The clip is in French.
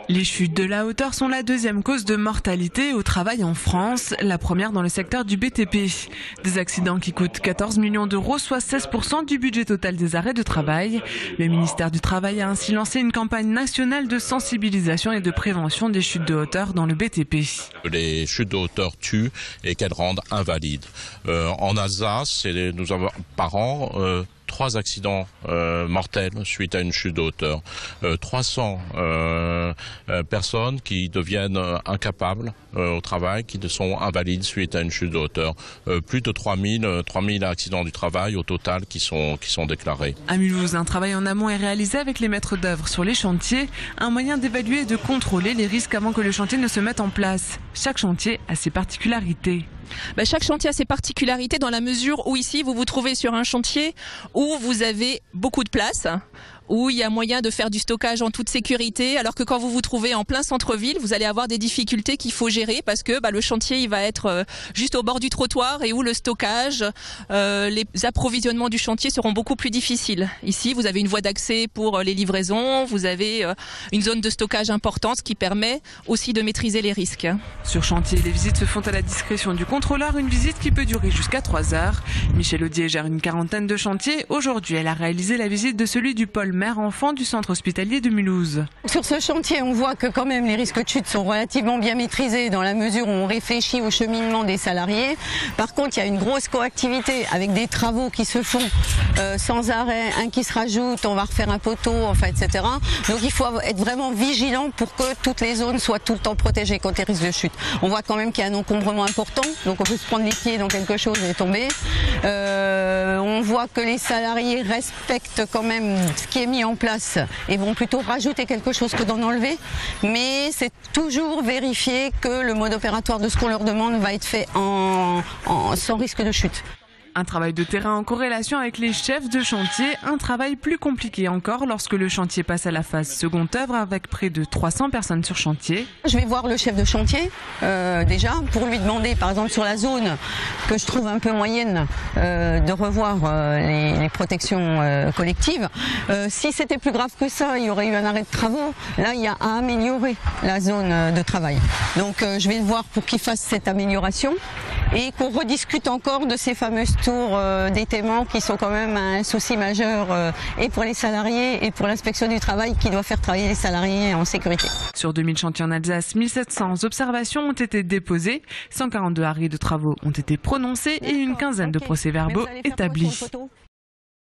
Les chutes de la hauteur sont la deuxième cause de mortalité au travail en France, la première dans le secteur du BTP. Des accidents qui coûtent 14 millions d'euros, soit 16% du budget total des arrêts de travail. Le ministère du Travail a ainsi lancé une campagne nationale de sensibilisation et de prévention des chutes de hauteur dans le BTP. Les chutes de hauteur tuent et qu'elles rendent invalides. En Alsace, nous avons par an 3 accidents mortels suite à une chute de hauteur. 300 personnes qui deviennent incapables au travail, qui sont invalides suite à une chute de hauteur. Plus de 3000 accidents du travail au total qui sont déclarés. À Mulhouse, un travail en amont est réalisé avec les maîtres d'œuvre sur les chantiers, un moyen d'évaluer et de contrôler les risques avant que le chantier ne se mette en place. Chaque chantier a ses particularités. Chaque chantier a ses particularités dans la mesure où ici vous vous trouvez sur un chantier où vous avez beaucoup de place, où il y a moyen de faire du stockage en toute sécurité, alors que quand vous vous trouvez en plein centre-ville, vous allez avoir des difficultés qu'il faut gérer parce que le chantier il va être juste au bord du trottoir et où le stockage, les approvisionnements du chantier seront beaucoup plus difficiles. Ici, vous avez une voie d'accès pour les livraisons, vous avez une zone de stockage importante, ce qui permet aussi de maîtriser les risques. Sur chantier, les visites se font à la discrétion du contrôleur, une visite qui peut durer jusqu'à 3 heures. Michel Audier gère une quarantaine de chantiers. Aujourd'hui, elle a réalisé la visite de celui du pôle mère-enfant du centre hospitalier de Mulhouse. Sur ce chantier, on voit que quand même les risques de chute sont relativement bien maîtrisés dans la mesure où on réfléchit au cheminement des salariés. Par contre, il y a une grosse coactivité avec des travaux qui se font sans arrêt, un qui se rajoute, on va refaire un poteau, etc. Donc il faut être vraiment vigilant pour que toutes les zones soient tout le temps protégées contre les risques de chute. On voit quand même qu'il y a un encombrement important, donc on peut se prendre les pieds dans quelque chose et tomber. On voit que les salariés respectent quand même ce qui est mis en place et vont plutôt rajouter quelque chose que d'en enlever, mais c'est toujours vérifier que le mode opératoire de ce qu'on leur demande va être fait sans risque de chute. Un travail de terrain en corrélation avec les chefs de chantier, un travail plus compliqué encore lorsque le chantier passe à la phase seconde œuvre avec près de 300 personnes sur chantier. Je vais voir le chef de chantier déjà pour lui demander par exemple sur la zone que je trouve un peu moyenne de revoir les protections collectives. Si c'était plus grave que ça, il y aurait eu un arrêt de travaux. Là, il y a à améliorer la zone de travail. Donc je vais le voir pour qu'il fasse cette amélioration et qu'on rediscute encore de ces fameuses tours d'étaiement qui sont quand même un souci majeur et pour les salariés et pour l'inspection du travail qui doit faire travailler les salariés en sécurité. Sur 2000 chantiers en Alsace, 1700 observations ont été déposées, 142 arrêts de travaux ont été prononcés et une quinzaine de procès-verbaux établis.